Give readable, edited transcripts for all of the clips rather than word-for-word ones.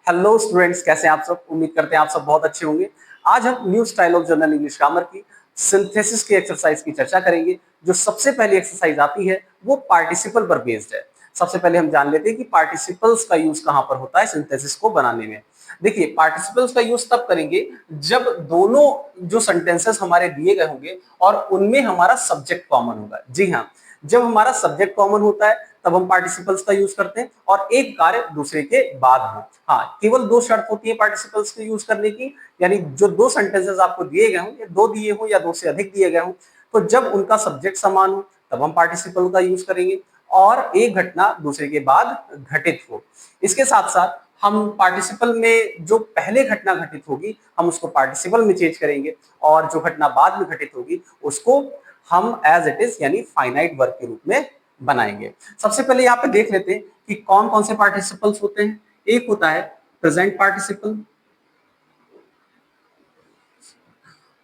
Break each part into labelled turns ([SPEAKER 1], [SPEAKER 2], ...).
[SPEAKER 1] Hello students, कैसे हैं आप सब। उम्मीद करते हैं आप सब बहुत अच्छे होंगे। आज हम new style of journal English grammar की सिंथेसिस की एक्सरसाइज की चर्चा करेंगे। जो सबसे पहली एक्सरसाइज आती है वो पार्टिसिपल पर बेस्ड है। सबसे पहले हम जान लेते हैं कि पार्टिसिपल्स का यूज कहां पर होता है सिंथेसिस को बनाने में। देखिए, पार्टिसिपल्स का यूज तब करेंगे जब दोनों जो सेंटेंसेस हमारे दिए गए होंगे और उनमें हमारा सब्जेक्ट कॉमन होगा। जी हाँ, जब हमारा सब्जेक्ट कॉमन होता है तब हम पार्टिसिपल्स का यूज करते हैं और एक कार्य दूसरे के बाद हो। हाँ, केवल दो शर्त होती है पार्टिसिपल्स के यूज करने की, यानी जो दो सेंटेंसेस आपको दिए गए हों, या दो दिए हों या दो से अधिक दिए गए हों, तो जब उनका सब्जेक्ट समान हो तब हम पार्टिसिपल का यूज करेंगे और एक घटना दूसरे के बाद घटित हो। इसके साथ साथ हम पार्टिसिपल में जो पहले घटना घटित होगी हम उसको पार्टिसिपल में चेंज करेंगे और जो घटना बाद में घटित होगी उसको हम एज इट इज यानी फाइनाइट वर्ब के रूप में बनाएंगे। सबसे पहले यहाँ पे देख लेते हैं कि कौन कौन से पार्टिसिपल्स होते हैं। एक होता है प्रेजेंट पार्टिसिपल,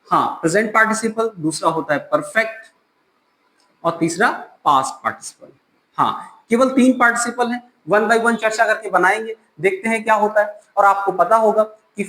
[SPEAKER 1] हाँ प्रेजेंट पार्टिसिपल। दूसरा होता है परफेक्ट और तीसरा पास्ट पार्टिसिपल। हाँ, केवल तीन पार्टिसिपल हैं। वन बाय वन चर्चा करके बनाएंगे, देखते हैं क्या होता है। और आपको पता होगा कि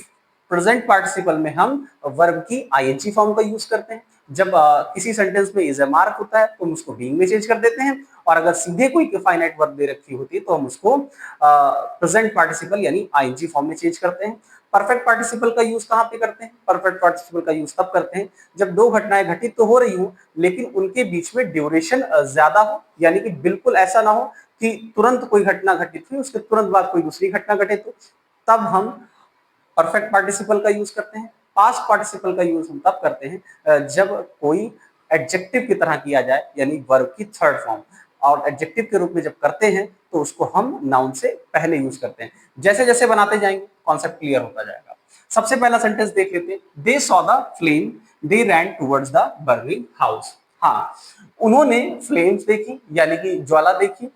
[SPEAKER 1] प्रेजेंट पार्टिसिपल में हम वर्ब की आईएनजी फॉर्म का यूज करते हैं। जब किसी सेंटेंस में इज ए मार्क होता है तो हम उसको बीइंग में चेंज कर देते हैं, और अगर सीधे कोई फाइनाइट वर्ब दे रखी होती है तो हम उसको प्रेजेंट पार्टिसिपल यानी आईएनजी फॉर्म में चेंज करते हैं। परफेक्ट पार्टिसिपल का यूज कहां पे करते हैं? परफेक्ट पार्टिसिपल का यूज तब करते हैं जब दो घटनाएं घटित तो हो रही हो लेकिन उनके बीच में ड्यूरेशन ज्यादा हो, यानी कि बिल्कुल ऐसा ना हो कि तुरंत कोई घटना घटित हुई उसके तुरंत बाद कोई दूसरी घटना घटित हो, तब हम परफेक्ट पार्टिसिपल का यूज करते हैं। पास्ट पार्टिसिपल का यूज हम तब करते हैं जब कोई एडजेक्टिव की तरह किया जाए, यानी वर्ब की थर्ड फॉर्म, और एडजेक्टिव के रूप में जब करते हैं तो उसको हम नाउन से पहले यूज करते हैं। जैसे जैसे बनाते जाएंगे कॉन्सेप्ट क्लियर होता जाएगा। सबसे पहला सेंटेंस देख लेते हैं। They saw the flame, they ran towards the burning house. हाँ, उन्होंने फ्लेम्स देखी यानी कि ज्वाला देखी,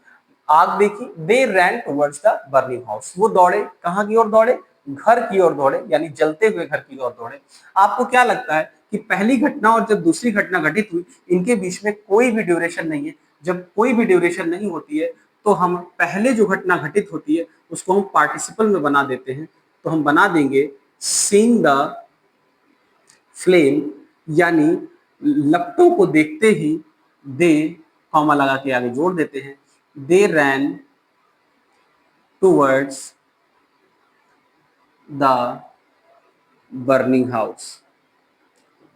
[SPEAKER 1] आग देखी। दे ran towards the burning house, वो दौड़े। कहां की ओर दौड़े? घर की ओर दौड़े, यानी जलते हुए घर की ओर दौड़े। आपको क्या लगता है कि पहली घटना और जब दूसरी घटना घटित हुई इनके बीच में कोई भी ड्यूरेशन नहीं है? जब कोई भी ड्यूरेशन नहीं होती है तो हम पहले जो घटना घटित होती है उसको हम पार्टिसिपल में बना देते हैं। तो हम बना देंगे सीइंग द फ्लेम, यानी लपटों को देखते ही दे कॉमा लगा के आगे जोड़ देते हैं, they ran towards the burning house.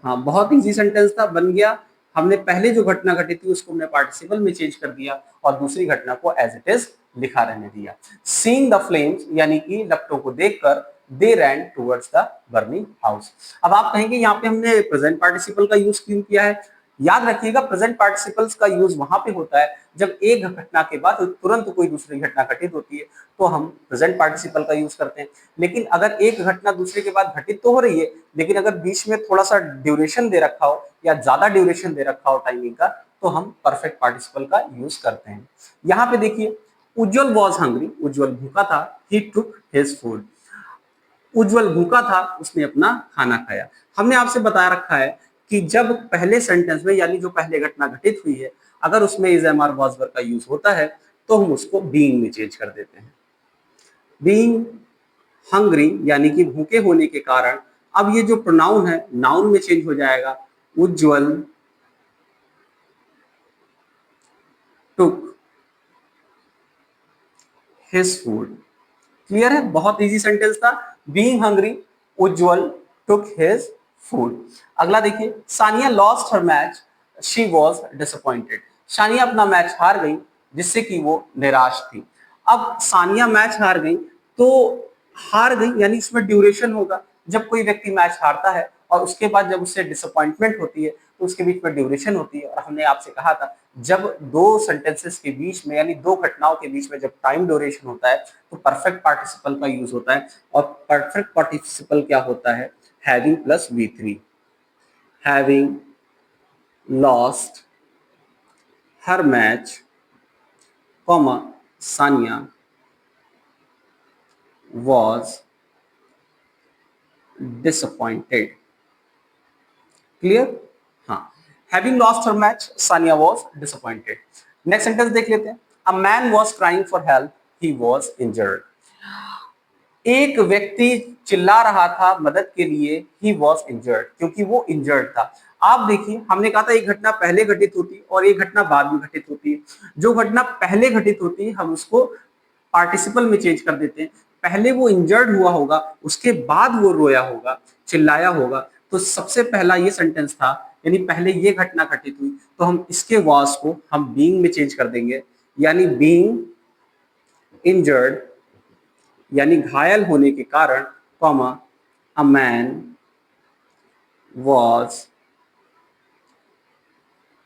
[SPEAKER 1] हाँ, बहुत इजी सेंटेंस था, बन गया। हमने पहले जो घटना घटी थी उसको हमने पार्टिसिपल में चेंज कर दिया और दूसरी घटना को एज इट इज लिखा रहने दिया। सीइंग द फ्लेम्स यानी कि लपटों को देखकर दे ran towards the burning house. अब आप कहेंगे यहाँ पे हमने प्रेजेंट पार्टिसिपल का यूज क्यों किया है? याद रखिएगा, प्रेजेंट पार्टिसिपल्स का यूज वहां पे होता है जब एक घटना के बाद तुरंत कोई दूसरी घटना घटित होती है तो हम प्रेजेंट पार्टिसिपल का यूज करते हैं। लेकिन अगर एक घटना दूसरे के बाद घटित तो हो रही है लेकिन अगर बीच में थोड़ा सा ड्यूरेशन दे रखा हो या ज्यादा ड्यूरेशन दे रखा हो टाइमिंग का, तो हम परफेक्ट पार्टिसिपल का यूज करते हैं। यहाँ पे देखिए, उज्जवल वॉज हंग्री, उज्जवल भूखा था, ही टुक हिज फूड। उज्जवल भूखा था, उसने अपना खाना खाया। हमने आपसे बता रखा है कि जब पहले सेंटेंस में यानी जो पहले घटना घटित हुई है अगर उसमें is am are was verb का यूज होता है तो हम उसको बीइंग में चेंज कर देते हैं। बीइंग हंग्री यानी कि भूखे होने के कारण, अब ये जो प्रोनाउन है नाउन में चेंज हो जाएगा। उज्जवल टुक हिज फूड। क्लियर है? बहुत इजी सेंटेंस था। बीइंग हंग्री, उज्जवल टुक हिज फूड। अगला देखिए, Sania lost her match, she was disappointed. Sania अपना मैच हार गई जिससे कि वो निराश थी। अब सानिया मैच हार गई तो हार गई यानी इसमें ड्यूरेशन होगा। जब कोई व्यक्ति मैच हारता है और उसके बाद जब उससे डिसअपॉइंटमेंट होती है तो उसके बीच में ड्यूरेशन होती है। और हमने आपसे कहा था जब दो सेंटेंसेस के बीच में यानी दो घटनाओं के बीच में जब टाइम ड्यूरेशन होता है तो परफेक्ट पार्टिसिपल का यूज होता है। और परफेक्ट पार्टिसिपल क्या होता है? Having plus V3। Having lost her match, comma Sania was disappointed. Clear? हाँ, having lost her match, Sania was disappointed. Next sentence देख लेते हैं। A man was crying for help, he was injured. एक व्यक्ति चिल्ला रहा था मदद के लिए, ही वॉज इंजर्ड, क्योंकि वो इंजर्ड था। आप देखिए, हमने कहा था एक घटना पहले घटित होती और एक घटना बाद में घटित होती है। जो घटना पहले घटित होती है हम उसको पार्टिसिपल में चेंज कर देते हैं। पहले वो इंजर्ड हुआ होगा, उसके बाद वो रोया होगा, चिल्लाया होगा। तो सबसे पहला ये सेंटेंस था, यानी पहले ये घटना घटित हुई, तो हम इसके वॉज को हम बीइंग में चेंज कर देंगे, यानी बीइंग इंजर्ड, यानी घायल होने के कारण, comma a man was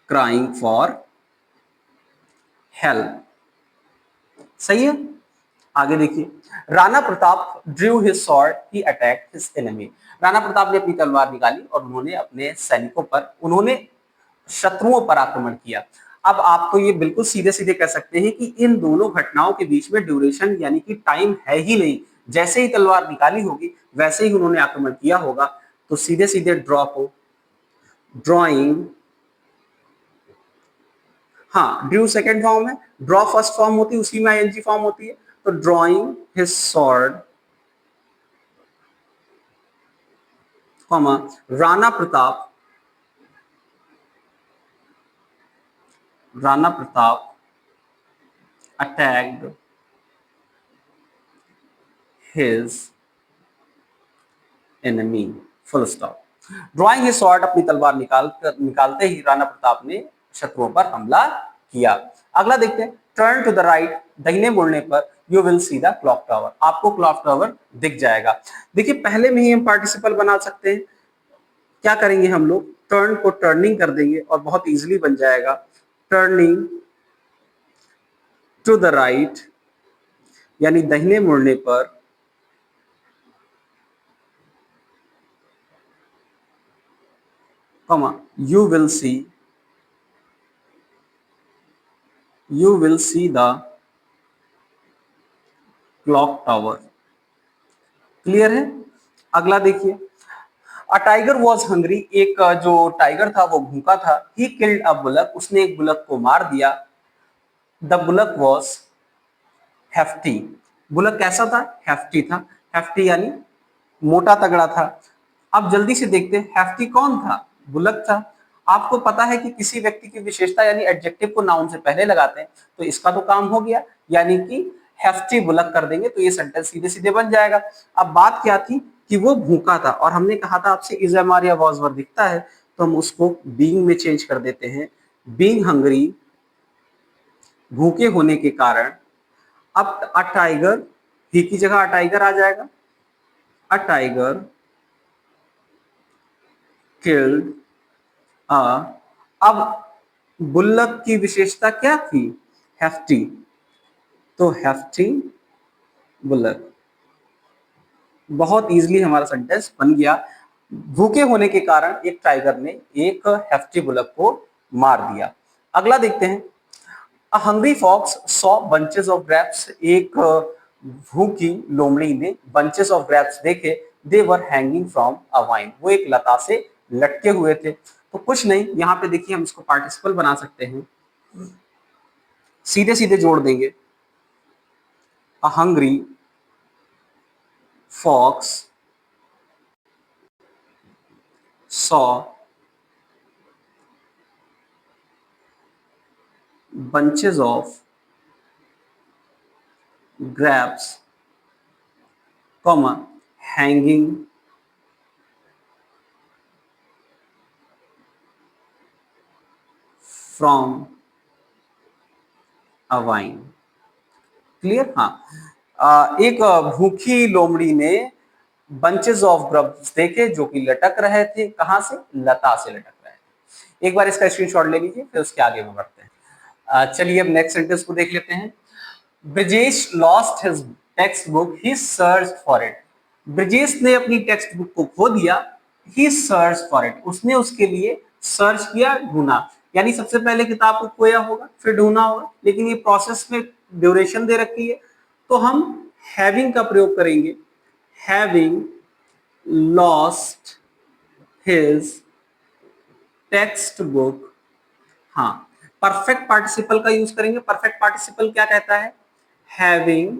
[SPEAKER 1] crying for help. सही है। आगे देखिए, Rana Pratap drew his sword, he attacked his enemy. Rana Pratap ने अपनी तलवार निकाली और उन्होंने अपने सैनिकों पर, उन्होंने शत्रुओं पर आक्रमण किया। अब आप तो ये बिल्कुल सीधे सीधे कह सकते हैं कि इन दोनों घटनाओं के बीच में ड्यूरेशन यानी कि टाइम है ही नहीं। जैसे ही तलवार निकाली होगी वैसे ही उन्होंने आक्रमण किया होगा। तो सीधे सीधे ड्रॉ को ड्रॉइंग, हाँ ड्रू सेकेंड फॉर्म है, ड्रॉ फर्स्ट फॉर्म होती है, उसी में आईएनजी फॉर्म होती है। तो drawing his sword, comma Rana Pratap, Rana Pratap attacked his enemy, full stop. Drawing his sword, अपनी तलवार निकालते ही राणा प्रताप ने शत्रुओं पर हमला किया। अगला देखते हैं, टर्न टू द राइट, दाहिने मुड़ने पर you will see the clock tower, आपको क्लॉक टावर दिख जाएगा। देखिए पहले में ही हम पार्टिसिपल बना सकते हैं। क्या करेंगे हम लोग, टर्न को टर्निंग कर देंगे और बहुत इजीली बन जाएगा, टर्निंग टू द राइट, यानी दाहिने मुड़ने पर, comma you will see, you will see the clock tower. Clear है। अगला देखिए, अ टाइगर वॉज हंग्री, एक जो टाइगर था वो भूखा था, ही किल्ड अ बुलक, उसने एक बुलक को मार दिया, the bullock was hefty, bullock कैसा था, हेफ्टी था। हेफ्टी यानी मोटा तगड़ा था। अब जल्दी से देखते हैं हेफ्टी कौन था, बुलक था। आपको पता है कि किसी व्यक्ति की विशेषता यानी एडजेक्टिव को नाउन से पहले लगाते हैं, तो इसका तो काम हो गया, यानी कि हेफ्टी बुलक कर देंगे तो ये सेंटेंस सीधे सीधे बन जाएगा। अब बात क्या थी कि वो भूखा था और हमने कहा था आपसे इज एम आर या वॉज वर दिखता है तो हम उसको बीइंग में चेंज कर देते हैं, बीइंग हंग्री, भूखे होने के कारण। अब अ टाइगर, ही की जगह अ टाइगर आ जाएगा, अ टाइगर किल्ड अ, अब बुल्लक की विशेषता क्या थी, हेफ्टी, तो हेफ्टी बुल्लक, बहुत इजीली हमारा सेंटेंस बन गया। भूखे होने के कारण एक टाइगर ने एक हेफ्टी बुलक को मार दिया। अगला देखते हैं, a hungry fox saw bunches of grapes, एक भूखी लोमड़ी ने बंचेस ऑफ ग्रेप्स देखे, they were hanging from a vine, वो एक लता से लटके हुए थे। तो कुछ नहीं, यहाँ पे देखिए हम इसको पार्टिसिपल बना सकते हैं, सीधे सीधे जोड़ देंगे, a hungry fox saw bunches of grapes, comma hanging from a vine। Clear. हाँ, एक भूखी लोमड़ी ने बंचेस ऑफ ग्रब्स देखे जो कि लटक रहे थे, कहां से, लता से लटक रहे थे। एक बार इसका स्क्रीनशॉट ले लीजिए फिर उसके आगे में बढ़ते हैं। चलिए अब नेक्स्ट सेंटेंस को देख लेते हैं। Brijesh lost his text book, he search for it, Brijesh ने अपनी टेक्स्ट बुक को खो दिया, ही सर्च फॉर इट, उसने उसके लिए सर्च किया, ढूंढा। यानी सबसे पहले किताब को खोया होगा फिर ढूंढा होगा, लेकिन ये प्रोसेस में ड्यूरेशन दे रखी है तो हम हैविंग का प्रयोग करेंगे, having lost his text book. हाँ, परफेक्ट पार्टिसिपल का यूज करेंगे। परफेक्ट पार्टिसिपल क्या कहता है, हैविंग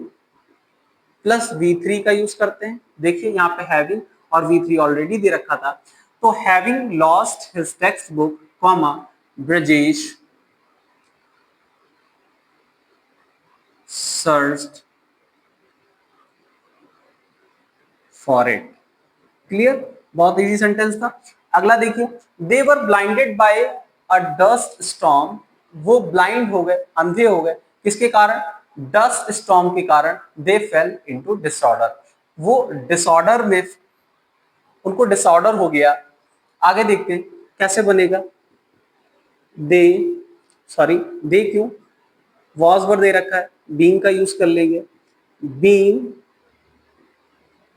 [SPEAKER 1] प्लस V3 का यूज करते हैं। देखिए यहाँ पे हैविंग और V3 ऑलरेडी दे रखा था, तो having lost his text book comma Brajesh searched for it. Clear, बहुत इजी सेंटेंस था। अगला देखिए, they were blinded by a dust storm, वो ब्लाइंड हो गए, अंधे हो गए, किसके कारण? डस्ट स्टॉर्म के कारण। दे फेल इनटू डिसऑर्डर, वो डिसऑर्डर में, उनको डिसऑर्डर हो गया। आगे देखते हैं कैसे बनेगा। दे, सॉरी दे क्यों, वॉज वर दे रखा है, बीइंग का यूज कर लेंगे। Being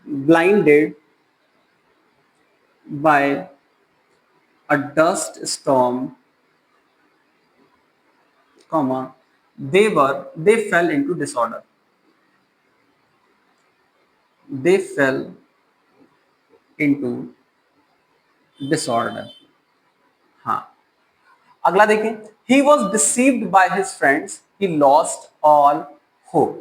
[SPEAKER 1] blinded by a dust storm, comma they fell into disorder, they fell into disorder। हाँ, अगला देखें, he was deceived by his friends, he lost all hope,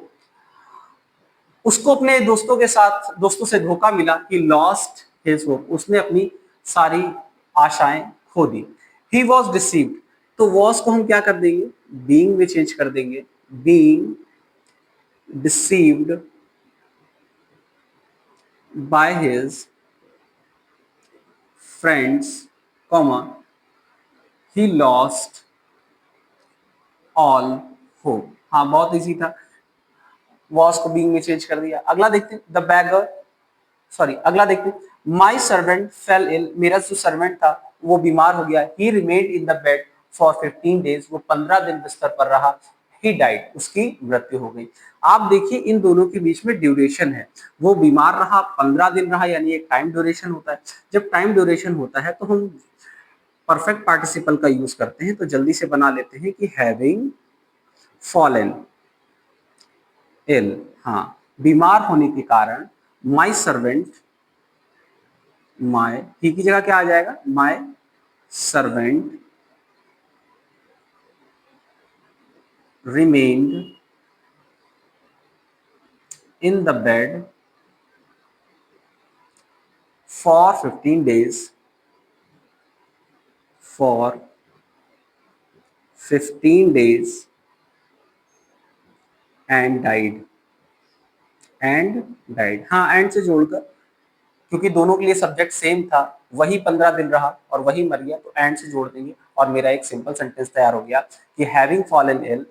[SPEAKER 1] उसको अपने दोस्तों के साथ, दोस्तों से धोखा मिला। he lost his hope, उसने अपनी सारी आशाएं खो दी। he was deceived, तो was को हम क्या कर देंगे? being में चेंज कर देंगे। being deceived by his friends, comma he lost all hope। हाँ, बहुत इजी था, was को being में चेंज कर दिया। अगला देखते हैं, द बैगर, सॉरी अगला देखते हैं, माई सर्वेंट फेल इल, मेरा जो सर्वेंट था वो बीमार हो गया। ही remained in the bed for 15 days, वो 15 दिन बिस्तर पर रहा। ही डाइड, उसकी मृत्यु हो गई। आप देखिए इन दोनों के बीच में ड्यूरेशन है, वो बीमार रहा, 15 दिन रहा, यानी एक टाइम ड्यूरेशन होता है। जब टाइम ड्यूरेशन होता है तो हम परफेक्ट पार्टिसिपल का यूज करते हैं, तो जल्दी से बना लेते हैं कि हैविंग फॉलन इल, हाँ बीमार होने के कारण, माई सर्वेंट, माई ही की जगह क्या आ जाएगा? My servant remained in the bed for 15 days, for 15 days and died, and died. हाँ, एंड से जोड़कर, क्योंकि दोनों के लिए सब्जेक्ट सेम था, वही 15 दिन रहा और वही मर गया, तो एंड से जोड़ देंगे और मेरा एक सिंपल सेंटेंस तैयार हो गया कि हैविंग फॉलन इल,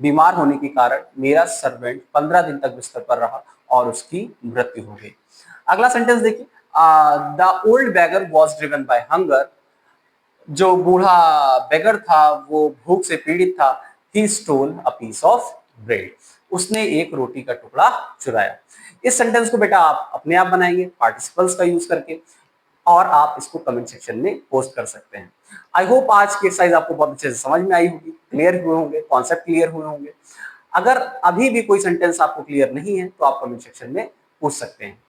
[SPEAKER 1] बीमार होने के कारण मेरा सर्वेंट 15 दिन तक बिस्तर पर रहा और उसकी मृत्यु हो गई। अगला सेंटेंस देखिए, the old beggar was driven by hunger, जो बूढ़ा बेगर था वो भूख से पीड़ित था। He stole a piece of bread, उसने एक रोटी का टुकड़ा चुराया। इस सेंटेंस को बेटा आप अपने आप बनाएंगे पार्टिसिपल्स का यूज करके, और आप इसको कमेंट सेक्शन में पोस्ट कर सकते हैं। आई होप आज की एक्सरसाइज आपको बहुत अच्छे से समझ में आई होगी, क्लियर हुए होंगे, कॉन्सेप्ट क्लियर हुए होंगे। अगर अभी भी कोई सेंटेंस आपको क्लियर नहीं है तो आप कमेंट सेक्शन में पूछ सकते हैं।